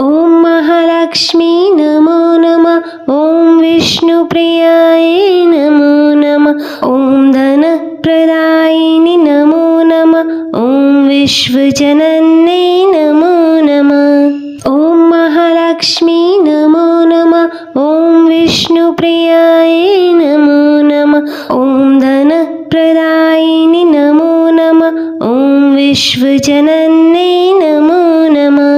ॐ महालक्ष्मी नमो नमः। ॐ विष्णुप्रियायै नमो नमः। ॐ धनप्रदायिनि नमो नमः। ॐ विश्वजनन्यै नमो नमः। ॐ महालक्ष्मी नमो नमः। ॐ विष्णुप्रियायै नमो नमः। ॐ धनप्रदायिनि नमो नमः। ॐ विश्वजनन्यै नमो नमः।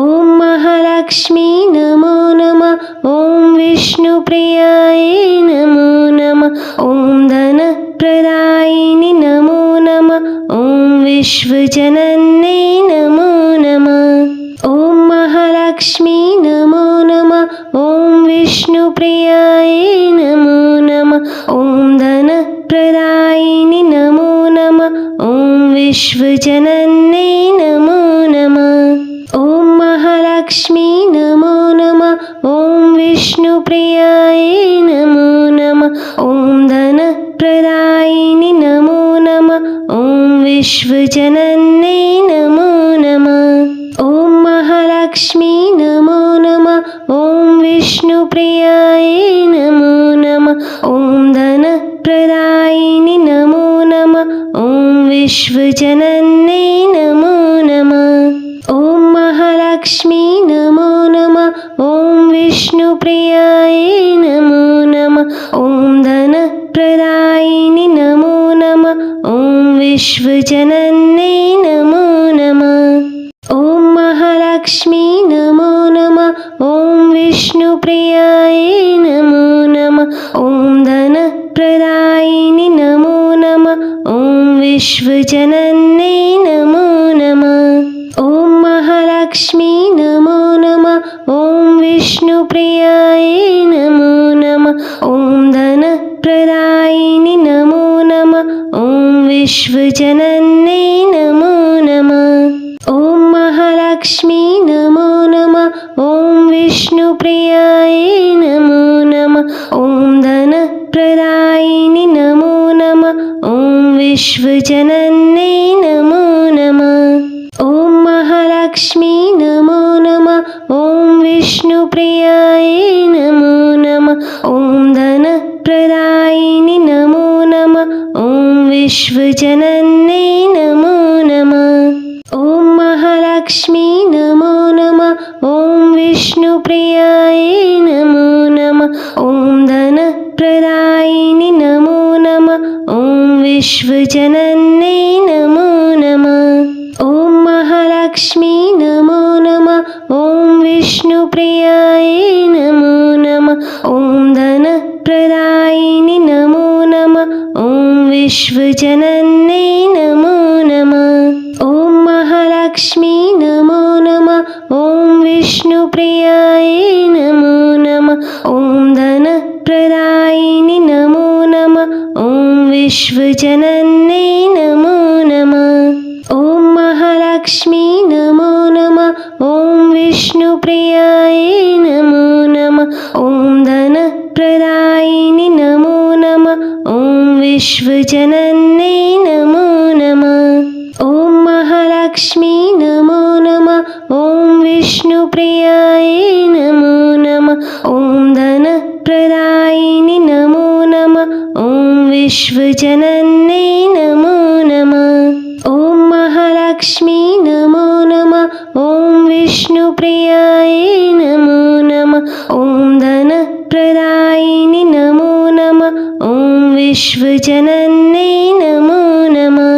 ॐ महालक्ष्मी नमो नमः। ॐ विष्णुप्रियायै नमो नमः। ॐ धनप्रदायिनि नमो नमः। ॐ विश्वजनन्यै नमो नमः। ॐ महालक्ष्मी नमो नमः। ॐ विष्णुप्रियायै नमो नमः। ॐ धनप्रदायिनि नमो नमः। ॐ विश्वजनन्यै नमो नमः। ॐ महालक्ष्मी नमो नमः। ॐ विष्णुप्रियायै नमो नमः। ॐ धनप्रदायिनि नमो नमः। ॐ विश्वजनन्यै नमो नमः। ॐ महालक्ष्मी नमो नमः। ॐ विष्णुप्रियायै नमो नमः। ॐ धनप्रदायिनि नमो नमः। ॐ विश्वजनन्यै नमो नमः। ॐ महालक्ष्मी नमो नमः। ॐ विष्णुप्रियायै नमो नमः। ॐ धनप्रदायिनि नमो नमः। ॐ विश्वजनन्यै नमो नमः। ॐ महालक्ष्मी नमो नमः। ॐ विष्णुप्रियायै नमो नमः। ॐ धनप्रदायिनि नमो नमः। ॐ विश्वजनन्यै नमो नमः। ॐ महालक्ष्मी नमो नमः। ॐ विष्णुप्रियायै नमो नमः। ॐ धनप्रदायिनि नमो नमः। ॐ विश्वजनन्यै नमो नमः। ॐ महालक्ष्मी नमो नमः। ॐ विष्णुप्रियायै नमो नमः। ॐ धनप्रदायिनि नमो नमः। ॐ विश्वजनन्यै नमो नमः। ॐ महालक्ष्मी नमो नमः। ॐ विष्णुप्रियायै नमो नमः। ॐ धनप्रदायिनि नमो नमः। ॐ विश्वजनन्यै नमो नमः। ॐ महालक्ष्मी नमो नमः। ॐ विष्णुप्रियायै नमो नमः। ॐ धनप्रदायिनि नमो नमः। ॐ विश्वजनन्यै नमो नमः। ॐ महालक्ष्मी नमो नमः। ॐ विष्णुप्रियायै नमो नमः। ॐ धनप्रदायिनि नमो नमः। ॐ विश्वजनन्यै नमो नमः। ॐ महालक्ष्मी नमो नमः। ॐ विष्णुप्रियायै नमो नमः। ॐ धनप्रदायिनि नमो नमः। ॐ विश्वजनन्यै नमो नमः। ॐ महालक्ष्मी नमो नमः। ॐ विष्णुप्रियायै नमो नमः। ॐ धनप्रदायिनि नमो नमः। ॐ विश्वजनन्यै नमो नमः। ॐ महालक्ष्मी नमो नमः। ॐ विष्णुप्रियायै नमो नमः। ॐ धनप्रदायिनि नमो नमः। ॐ विश्वजनन्यै नमो नमः। ॐ महालक्ष्मी नमो नमः। ॐ विष्णुप्रियायै नमो नमः। ॐ धनप्रदायिनि नमो नमः। ॐ विश्वजनन्यै नमो नमः।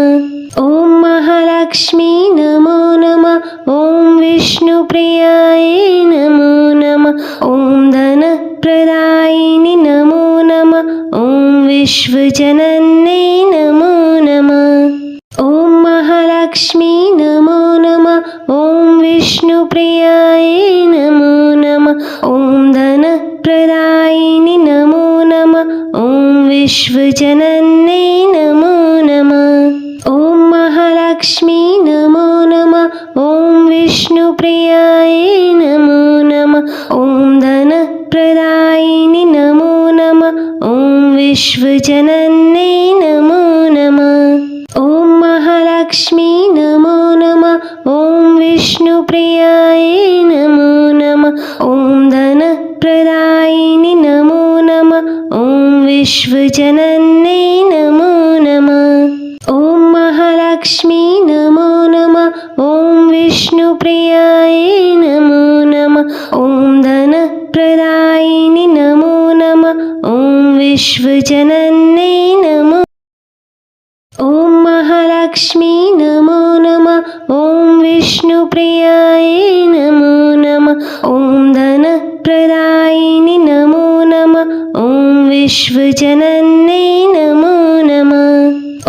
ॐ महालक्ष्मी नमो नमः। ॐ विष्णुप्रियायै नमो नमः। ॐ धनप्रदायिनि नमो नमः। ॐ विश्वजनन्यै नमो नमः। ॐ महालक्ष्मी नमो नमः। ॐ विष्णुप्रियायै नमो नमः। ॐ धनप्रदायिनि नमो नमः। ॐ विश्वजनन्यै नमो नमः। ॐ महालक्ष्मी नमो नमः। ॐ विष्णुप्रियायै नमो नमः। ॐ धनप्रदायिनि नमो नमः। ॐ विश्वजनन्यै नमो नमः। ॐ महालक्ष्मी नमो नमः। ॐ विष्णुप्रियायै नमो धनप्रदायिनि नमो नमः। ॐ विश्वजनन्यै नमो नमः। ॐ महालक्ष्मी नमो नमः। ॐ विष्णुप्रियायै नमो नमः। ॐ धनप्रदायिनि नमो नमः। ॐ विश्वजनन्यै नमो। ॐ महालक्ष्मी नमो नमः। ॐ विष्णुप्रियायै नमो नमः। ॐ धनप्रदायिनि नमो नमः। ॐ विश्वजनन्यै नमो नमः।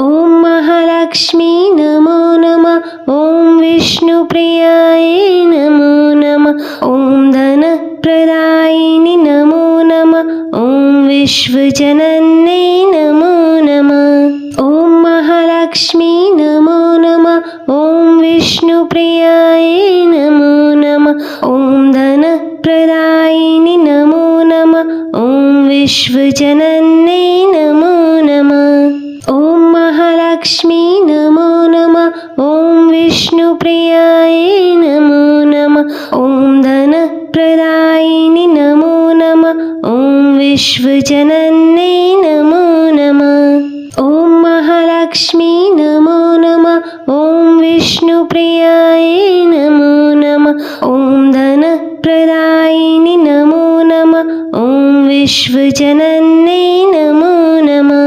ॐ महालक्ष्मी नमो नमः। ॐ विष्णुप्रियायै नमो नमः। ॐ धनप्रदायिनि नमो नमः। ॐ विश्वजनन्यै नमो नमः। ॐ महालक्ष्मी नमो नमः। ॐ विष्णुप्रियायै नमो नमः। ॐ धनप्रदायिनि नमो नमः। ॐ विश्वजनन्यै नमो नमः। ॐ महालक्ष्मी नमो नमः। ॐ विष्णुप्रियायै नमो नमः। ॐ धनप्रदायिनि नमो नमः। ॐ विश्वजनन्यै नमो नमः। ॐ महालक्ष्मी नमो नमः। ॐ विष्णुप्रियायै नमो नमः। ॐ धनप्रदायिनि नमो नमः। ॐ विश्वजनन्यै नमो नमः।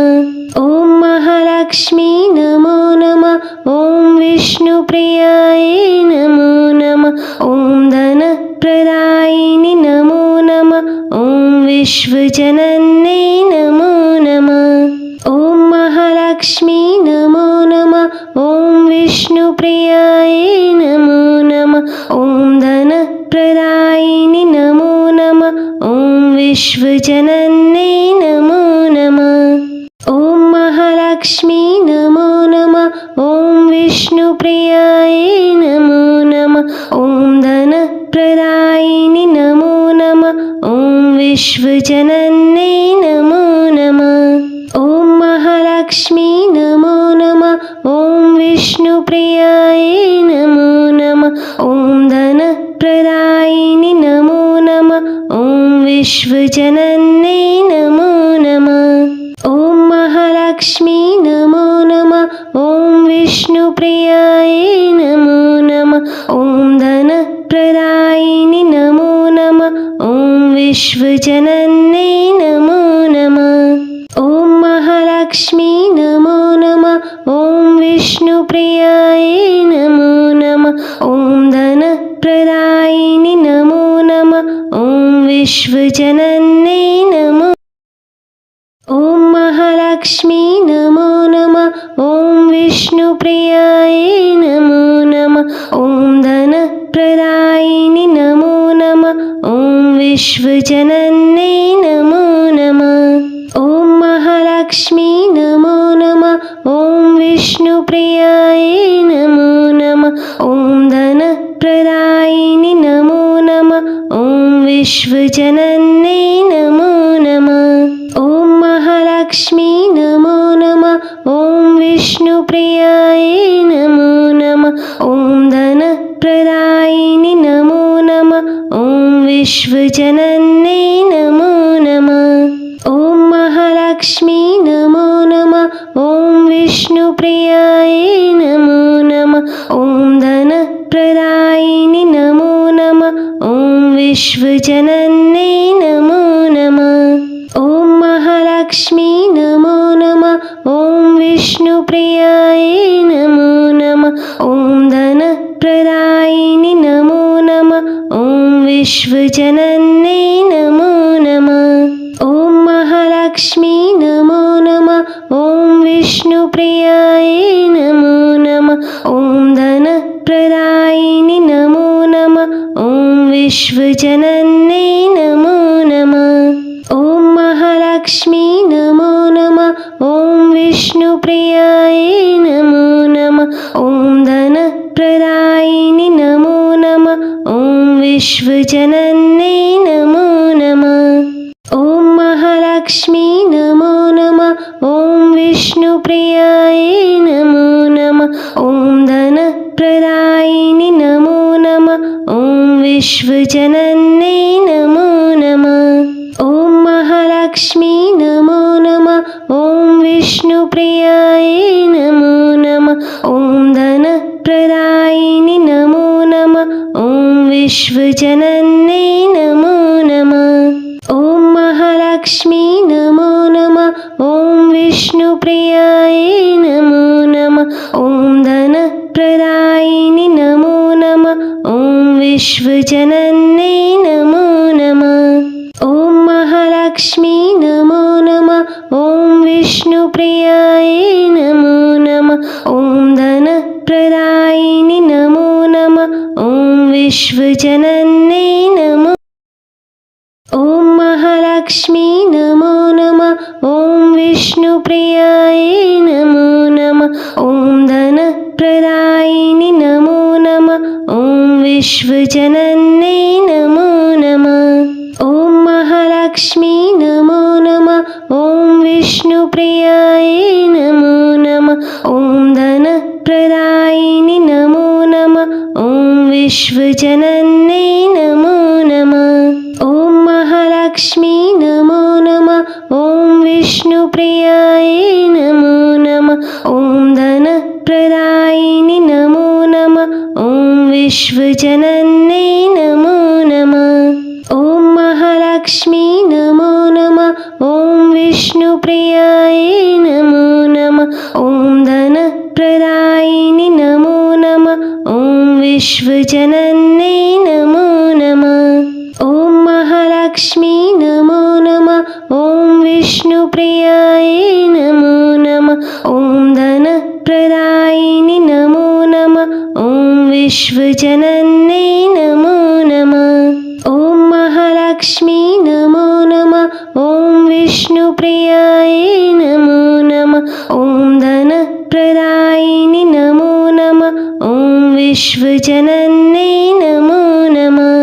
ॐ महालक्ष्मी नमो नमः। ॐ विष्णुप्रियायै नमो नमः। ॐ धनप्रदायिनि नमो नमः। ॐ विश्वजनन्यै नमो नमः। ॐ महालक्ष्मी नमो नमः। ॐ विष्णुप्रियायै नमो नमः। ॐ धनप्रदायिनि नमो नमः। ॐ विश्वजनन्यै नमो नमः। ॐ महालक्ष्मी नमो नमः। ॐ विष्णुप्रियायै नमो नमः। ॐ धनप्रदायिनि नमो नमः। ॐ विश्वजनन्यै नमो नमः। ॐ महालक्ष्मी नमो नमः। ॐ विष्णुप्रियायै नमो नमः। ॐ धनप्रदायिनि नमो नमः। ॐ विश्वजनन्यै नमो नमः। ॐ महालक्ष्मी नमो नमः। ॐ विष्णुप्रियायै नमो नमः। ॐ धनप्रदायिनि नमो नमः। ॐ विश्वजनन्यै नमो नमः। ॐ महालक्ष्मी नमो नमः। ॐ विष्णुप्रियायै नमो नमः। ॐ धनप्रदायिनि नमो नमः। ॐ विश्वजनन्यै नमो। ॐ महालक्ष्मी नमो नमः। ॐ विष्णुप्रियायै नमो नमः। ॐ धनप्रदायिनि नमो नमः। ॐ विश्वजनन्यै नमो नमः। ॐ महालक्ष्मी नमो नमः। ॐ विष्णुप्रियायै नमो नमः। ॐ धनप्रदायिनि नमो नमः। ॐ विश्वजनन्यै नमो नमः। ॐ महालक्ष्मी नमो नमः। ॐ विष्णुप्रियायै नमो नमः। ॐ धनप्रदायिनि नमो नमः। ॐ विश्वजनन्यै नमो नमः। ॐ महालक्ष्मी नमो नमः। ॐ विष्णुप्रियायै नमो नमः। ॐ धनप्रदायिनि नमो नमः। ॐ विश्वजनन्यै नमो नमः। ॐ महालक्ष्मी नमो नमः। ॐ विष्णुप्रियायै नमो नमः। ॐ धनप्रदायिनि नमो नमः। ॐ विश्वजनन्यै नमो नमः। ॐ महालक्ष्मी नमो नमः। ॐ विष्णुप्रियायै नमो नमः। ॐ धनप्रदायिनि नमो नमः। ॐ विश्वजनन्यै नमो नमः। ॐ महालक्ष्मी नमो नमः। ॐ विष्णुप्रियायै नमो नमः। ॐ धनप्रदायिनि नमो नमः। ॐ विश्वजनन्यै नमो नमः। ॐ महालक्ष्मी नमो नमः। ॐ विष्णुप्रियायै नमो नमः। ॐ धनप्रदायिनि नमो नमः। ॐ विश्वजनन्यै नमो नमः। ॐ महालक्ष्मी नमो नमः। ॐ विष्णुप्रियायै नमो नमः। ॐ धनप्रदायिनि नमो नमः। ॐ विश्वजनन्यै नमो नमः। ॐ महालक्ष्मी नमो नमः। ॐ विष्णुप्रियायै नमो नमः। ॐ धनप्रदायिनि नमो नमः। ॐ विश्वजनन्यै नमो नमः। ॐ महालक्ष्मी नमो नमः। ॐ विष्णुप्रियायै नमो नमः। ॐ धनप्रदायिनि नमो नमः। ॐ विश्वजनन्यै नमो। ॐ महालक्ष्मी नमो नमः। ॐ विष्णुप्रियायै नमो नमः। ॐ धनप्रदायिनि नमो नमः। ॐ विश्वजनन्यै नमो नमः। ॐ महालक्ष्मी नमो नमः। ॐ विष्णुप्रियायै नमो नमः। ॐ धनप्रदायिनि नमो नमः। ॐ विश्वजनन्यै नमो नमः। ॐ महालक्ष्मी नमो नमः। ॐ विष्णुप्रियायै नमो नमः। ॐ धनप्रदायिनि नमो नमः। ॐ विश्वजनन्यै नमो नमः। ॐ महालक्ष्मी नमो नमः। ॐ विष्णुप्रियायै नमो नमः। ॐ धनप्रदायिनि नमो नमः। ॐ विश्वजनन्यै नमो नमः। ॐ महालक्ष्मी नमो नमः। ॐ विष्णुप्रियायै नमो नमः। ॐ धनप्रदायिनि नमो नमः। ॐ विश्वजनन्यै नमो नमः। ॐ महालक्ष्मी नमो नमः। ॐ विष्णुप्रियायै नमो नमः। ॐ धनप्रदायिनि नमो नमः। ॐ विश्वजनन्यै नमो नमः।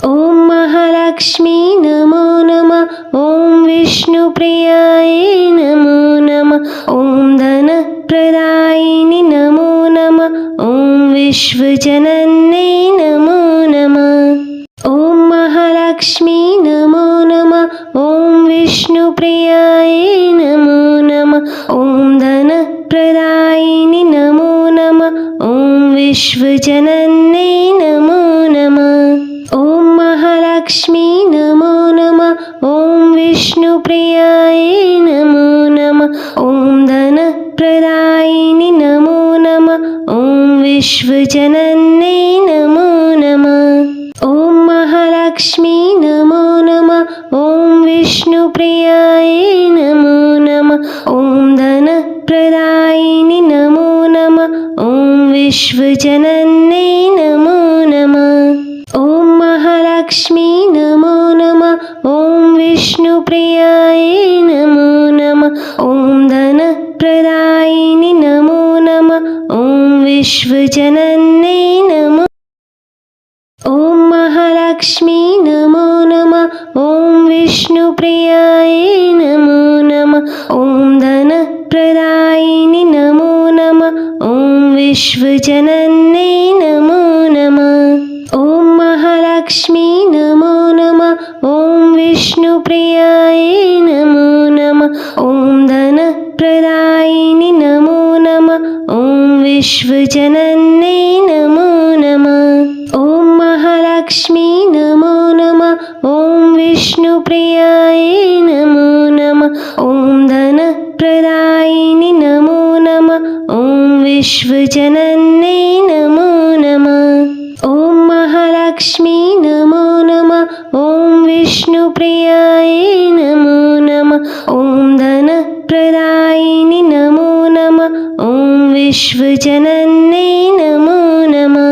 ॐ महालक्ष्मी नमो नमः। ॐ विष्णुप्रियायै नमो नमः। ॐ धनप्रदायिनि नमो नमः। ॐ विश्वजनन्यै नमो नमः। ॐ महालक्ष्मी नमो नमः। ॐ विष्णुप्रियायै नमो नमः। ॐ धनप्रदायिनि नमो नमः। ॐ विश्वजनन्यै नमो नमः। ॐ महालक्ष्मी नमो नमः। ॐ विष्णुप्रियायै नमो नमः। ॐ धनप्रदायिनि नमो नमः। ॐ विश्वजनन्यै नमो नमः। ॐ महालक्ष्मी नमो नमः। ॐ विष्णुप्रियायै नमो नमः। ॐ धनप्रदायिनि नमो नमः। ॐ विश्वजनन्यै नमो नमः। ॐ महालक्ष्मी नमो नमः। ॐ विष्णुप्रियायै नमो नमः। ॐ धनप्रदायिनि नमो नमः। ॐ विश्वजनन्यै नमो। ॐ महालक्ष्मी नमो नमः। ॐ विष्णुप्रियायै नमो नमः। ॐ धनप्रदायिनि नमो नमः। ॐ विश्वजनन्यै नमो नमः। ॐ महालक्ष्मी नमो नमः। ॐ विष्णुप्रियायै नमो नमः। ॐ धनप्रदायिनि नमो नमः। ॐ विश्वजनन्यै नमो नमः। ॐ महालक्ष्मी नमो नमः। ॐ विष्णुप्रियायै नमो नमः। ॐ धनप्रदायिनि नमो नमः। ॐ विश्वजनन्यै नमो नमः। ॐ महालक्ष्मी नमो नमः। ॐ विष्णुप्रियायै नमो नमः। ॐ धनप्रदायिनि नमो नमः। ॐ विश्वजनन्यै नमो नमः।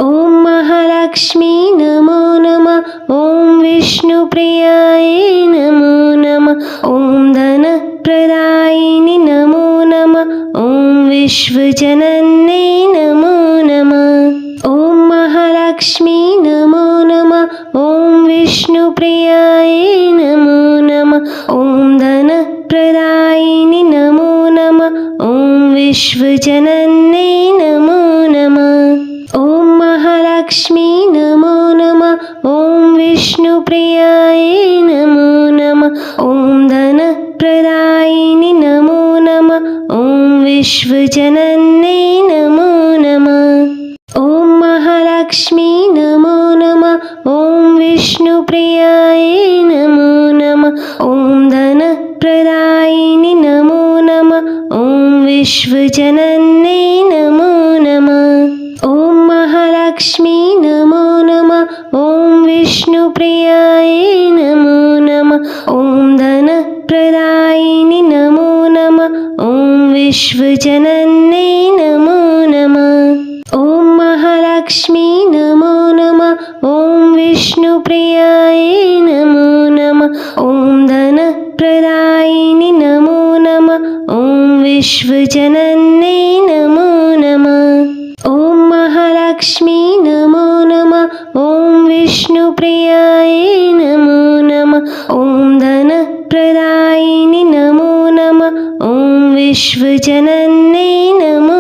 ॐ महालक्ष्मी नमो नमः। ॐ विष्णुप्रियायै नमो नमः। ॐ धनप्रदायिनि नमो नमः। ॐ विश्वजनन्यै नमो नमः। ॐ महालक्ष्मी नमो नमः। ॐ विष्णुप्रियायै नमो नमः। ॐ धनप्रदायिनि नमो नमः। ॐ विश्वजनन्यै नमो नमः। ॐ महालक्ष्मी नमो नमः। विष्णुप्रियाय नमो नमः। ॐ धनप्रदायिनि नमो नमः। ॐ विश्वजनन्यै नमो नमः। ॐ महालक्ष्मी नमो नमः। ॐ विष्णुप्रियाय नमो नमः। ॐ धनप्रदायिनि नमो नमः। ॐ विश्वजनन्यै नमो नमः। ॐ महालक्ष्मी नमो नमः। ॐ विष्णुप्रियाय नमो नमः। ॐ धनप्रदायिनि नमो नमः। ॐ विश्वजनन्यै नमो नमः। ॐ महालक्ष्मी नमो नमः। ॐ विष्णुप्रियाय नमो नमः। ॐ धनप्रदायिनि नमो नमः। ॐ विश्वजनन्यै नमो नमः। ॐ महालक्ष्मी नमो नमः। ॐ विष्णुप्रियाय नमो नमः। ॐ धनप्रदायिनि नमो नमः। ॐ विश्वजनन्यै नमो।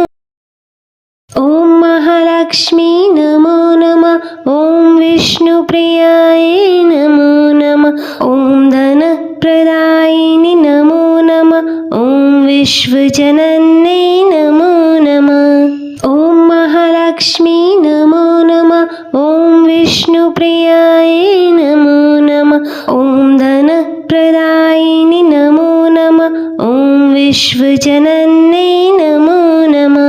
ॐ महालक्ष्मी नमो नमः। ॐ विष्णुप्रियाय नमो नमः। ॐ धनप्रदायिनि नमो नमः। ॐ विश्वजनन्यै नमो नमः। ॐ महालक्ष्मी नमो नमः। ॐ विष्णुप्रियाय नमो नमः। ॐ धनप्रदायिनि नमो नमः। ॐ विश्वजनन्यै नमो नमः।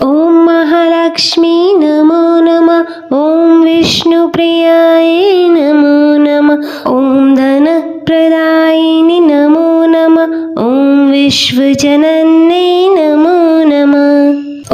ॐ महालक्ष्मी नमो नमः। ॐ विष्णुप्रियाय नमो नमः। ॐ धनप्रदायिनि नमो नमः। ॐ विश्वजनन्यै नमो नमः।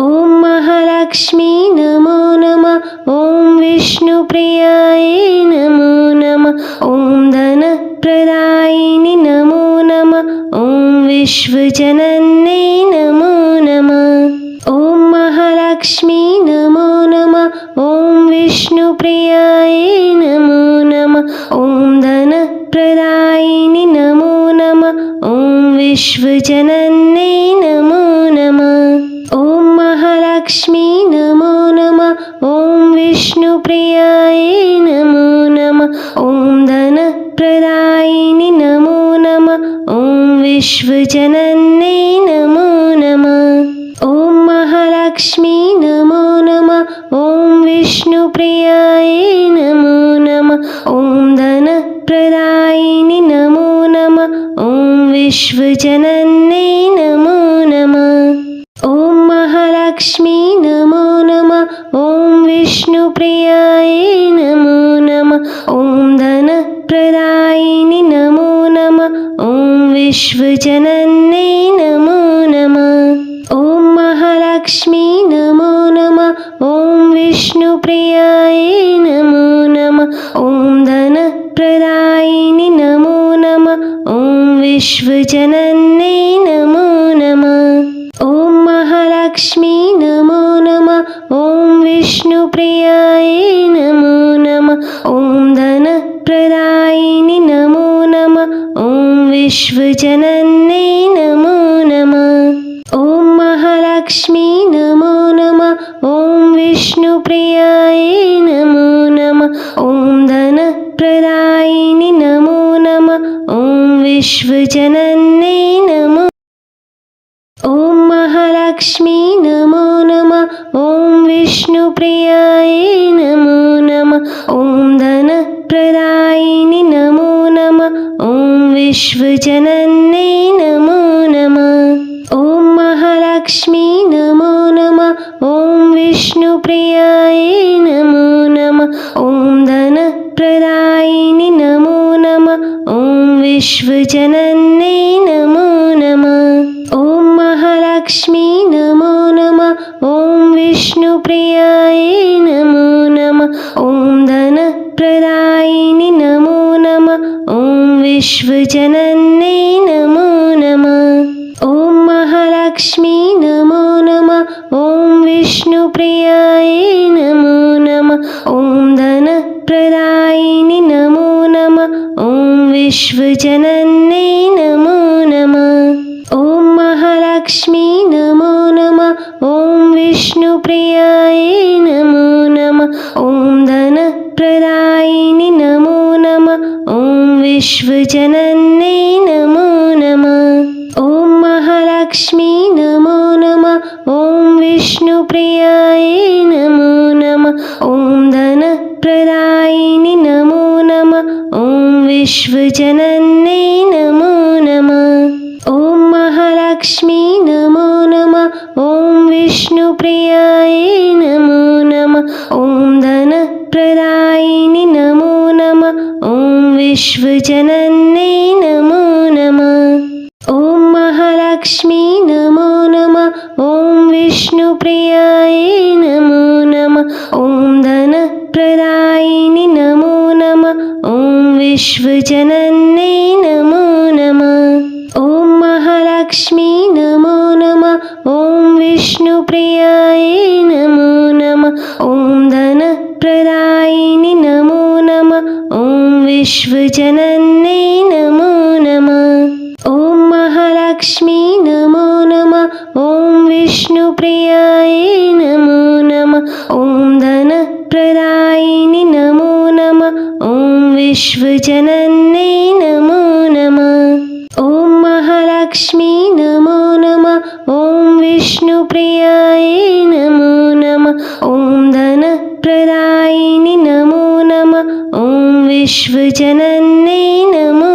ॐ महालक्ष्मी नमो नमः। ॐ विष्णुप्रियाय नमो नमः। ॐ धनप्रदायिनि नमो नमः। ॐ विश्वजनन्यै नमो नमः। ॐ महालक्ष्मी नमो नमः। ॐ विष्णुप्रियाय नमो नमः। ॐ धनप्रदायिनि नमो नमः। ॐ विश्वजनन्यै नमो नमः। ॐ महालक्ष्मी नमो नमः। ॐ विष्णुप्रियाय नमो नमः। ॐ धनप्रदायिनि नमो नमः। ॐ विश्वजनन्यै नमो नमः। ॐ महालक्ष्मी नमो नमः। ॐ विष्णुप्रियाय नमो नमः। ॐ धनप्रदायिनि नमो नमः। ॐ विश्वजनन्यै नमो नमः। ॐ महालक्ष्मी नमो नमः। ॐ विष्णुप्रियाय नमो नमः। ॐ धनप्रदायिनि नमो नमः। ॐ विश्वजनन्यै नमो नमः। ॐ महालक्ष्मी नमो नमः। ॐ विष्णुप्रियाय नमो नमः। ॐ धनप्रदायिनि नमो नमः। ॐ विश्वजनन्यै नमो नमः। ॐ महालक्ष्मी नमो नमः। ॐ विष्णुप्रियाय नमो नमः। ॐ धनप्रदायिनि नमो नमः। ॐ विश्वजनन्यै नमो नमः। ॐ महालक्ष्मी नमो नमः। ॐ विष्णुप्रियाय नमो नमः। ॐ धनप्रदायिनि नमो नमः। ॐ विश्वजनन्यै नमो। ॐ महालक्ष्मी नमो नमः। ॐ विष्णुप्रियाय नमो नमः। ॐ धनप्रदायिनि नमो नमः। ॐ विश्वजनन्यै नमो नमः। ॐ महालक्ष्मी नमो नमः। ॐ विष्णुप्रियाय नमो नमः। ॐ धनप्रदायिनि नमो नमः। ॐ विश्वजनन्यै नमो नमः। ॐ महालक्ष्मी नमो नमः। ॐ विष्णुप्रियाय नमो नमः। ॐ धनप्रदायिनि नमो नमः। ॐ विश्वजनन्यै नमो नमः। ॐ महालक्ष्मी नमो नमः। ॐ विष्णुप्रियाय नमो नमः। ॐ धनप्रदायिनि नमो नमः। ॐ विश्वजनन्यै नमो नमः। ॐ महालक्ष्मी नमो नमः। ॐ विष्णुप्रियाय नमो नमः। ॐ धनप्रदायिनि नमो नमः। ॐ विश्वजनन्यै नमो नमः। ॐ महालक्ष्मी नमो नमः। ॐ विष्णुप्रियाय नमो नमः। ॐ धनप्रदायिनि नमो नमः। ॐ विश्वजनन्यै नमो नमः। ॐ महालक्ष्मी नमो नमः। ॐ विष्णुप्रियाय नमो नमः। ॐ धनप्रदायिनि नमो नमः। ॐ विश्वजनन्यै नमो नमः। ॐ महालक्ष्मी नमो नमः। ॐ विष्णुप्रियाय नमो नमः। ॐ धनप्रदायिनि नमो नमः। ॐ विश्वजनन्यै नमो नमः। ॐ महालक्ष्मी नमो नमः। ॐ विष्णुप्रियाय नमो नमः। ॐ धनप्रदायिनि नमो नमः। ॐ विश्वजनन्यै नमो नमः। ॐ महालक्ष्मी नमो नमः। ॐ विष्णुप्रियाय नमो नमः। ॐ धनप्रदायिनि नमो नमः। ॐ विश्वजनन्यै नमो नमः। ॐ महालक्ष्मी नमो नमः। ॐ विष्णुप्रियाय नमो नमः। ॐ धनप्रदायिनि नमो नमः। ॐ विश्वजनन्यै नमो।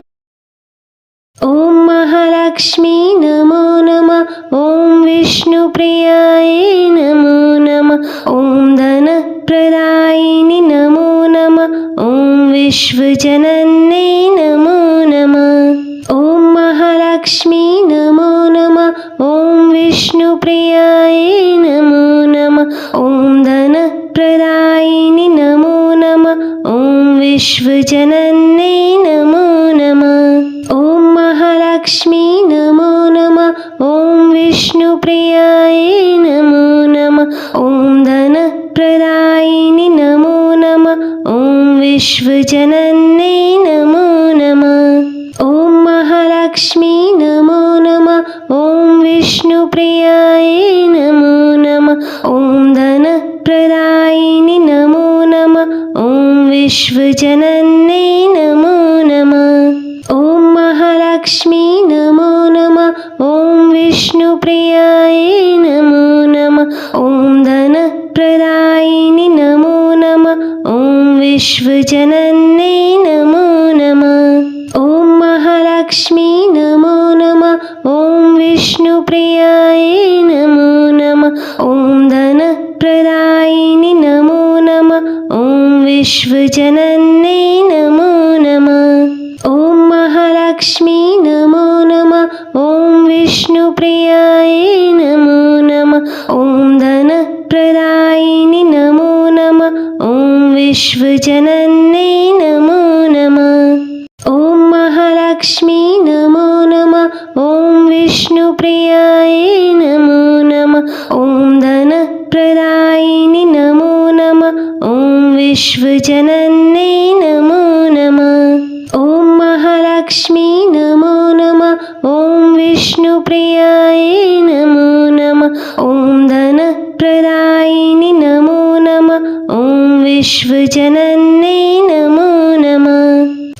ॐ महालक्ष्मी नमो नमः। ॐ विष्णुप्रियाय नमो नमः। ॐ धनप्रदायिनि नमो नमः। ॐ विश्वजनन्यै नमो नमः। ॐ महालक्ष्मी नमो नमः। ॐ विष्णुप्रियाय नमो नमः। ॐ धनप्रदायिनि नमो नमः। ॐ विश्वजनन्यै नमो नमः। ॐ महालक्ष्मी नमो नमः। ॐ विष्णुप्रियाय नमो नमः। ॐ धनप्रदायिनि नमो नमः। ॐ विश्वजनन्यै नमो नमः। ॐ महालक्ष्मी नमो नमः। ॐ विष्णुप्रियाय नमो नमः। ॐ धनप्रदायिनि नमो नमः। ॐ विश्वजनन्यै नमो नमः। ॐ महालक्ष्मी नमो नमः। ॐ विष्णुप्रियाय नमो नमः। ॐ धनप्रदायिनि नमो नमः। ॐ विश्वजनन्यै नमो नमः। ॐ महालक्ष्मी नमो नमः। ॐ विष्णुप्रियाय नमो नमः। ॐ धनप्रदायिनि नमो नमः। ॐ विश्वजनन्यै नमो नमः। ॐ महालक्ष्मी नमो नमः। ॐ विष्णुप्रियाय नमो नमः। ॐ धनप्रदायिनि नमो नमः। ॐ विश्वजनन्यै नमो नमः। ॐ महालक्ष्मी नमो नमः। ॐ विष्णुप्रियाय नमो नमः। ॐ धनप्रदायिनि नमो नमः। ॐ विश्वजनन्यै नमो नमः। ॐ महालक्ष्मी नमो नमः। ॐ विष्णुप्रियाय नमो नमः। ॐ धनप्रदायिनि नमो नमः। ॐ विश्वजनन्यै नमो नमः।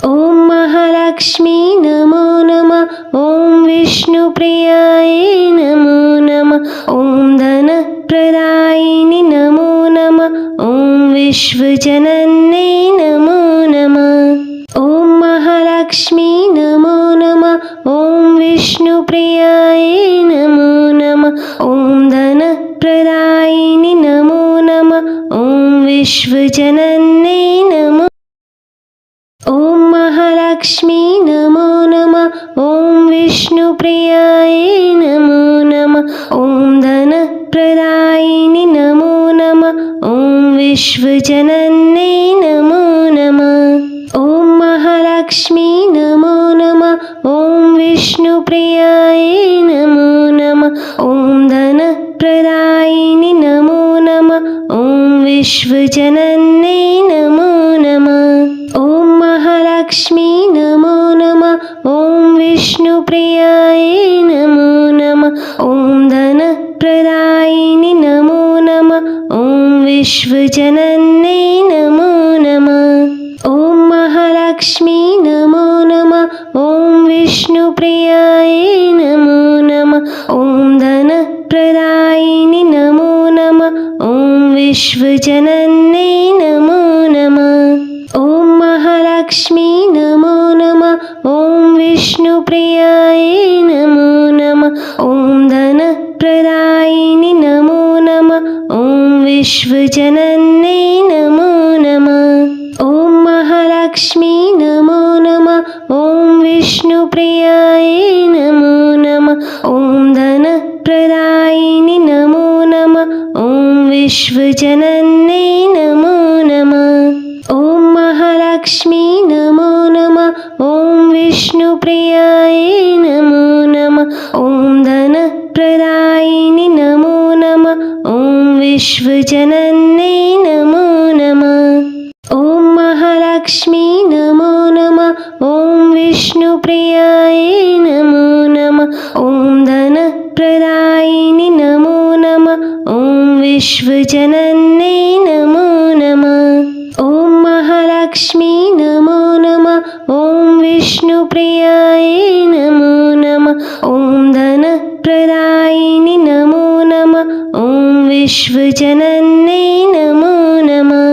ॐ महालक्ष्मी नमो नमः। ॐ विष्णुप्रियाय नमो नमः। ॐ धनप्रदायिनि नमो नमः। ॐ विश्वजनन्यै नमो नमः। ॐ महालक्ष्मी नमो नमः। ॐ विष्णुप्रियाय नमो नमः। ॐ धनप्रदायिनि नमो नमः। ॐ विश्वजनन्यै नमो। ॐ महालक्ष्मी नमो नमः। ॐ विष्णुप्रियाय नमो नमः। ॐ धनप्रदायिनि नमो नमः। ॐ विश्वजनन्यै नमो नमः। ॐ महालक्ष्मी नमो नमः। ॐ विष्णुप्रियाय नमो नमः। ॐ धनप्रदायिनि नमो नमः। ॐ विश्वजनन्यै नमो नमः। ॐ महालक्ष्मी नमो नमः। ॐ विष्णुप्रियाय नमो नमः। ॐ धनप्रदायिनि नमो विश्वजनन्यै नमो नमः। ॐ महालक्ष्मी नमो नमः। ॐ विष्णुप्रियायै नमो नमः। ॐ धनप्रदायिनि नमो नमः। ॐ विश्वजनन्यै नमो नमः। ॐ महालक्ष्मी नमो नमः। ॐ विष्णुप्रियायै नमो नमः। ॐ धनप्रदायिनि नमो नमः। ॐ विश्वजनन्यै नमो नमः। ॐ महालक्ष्मी नमो नमः। ॐ विष्णुप्रियायै नमो नमः। ॐ धनप्रदायिनि नमो नमः। ॐ विश्वजनन्यै नमो नमः। ॐ महालक्ष्मी नमो नमः। ॐ विष्णुप्रियायै नमो नमः। ॐ धनप्रदायिनि नमो नमः। ॐ विश्वजनन्यै नमो नमः। ॐ महालक्ष्मी नमो नमः। ॐ विष्णुप्रियायै नमो नमः। ॐ धनप्रदायिनि नमो नमः। ॐ विश्वजनन्यै नमो नमः। ॐ महालक्ष्मी नमो नमः। ॐ विष्णुप्रियायै नमो नमः। ॐ धनप्रदायिनि नमो नमः। ॐ विश्वजनन्यै नमो नमः।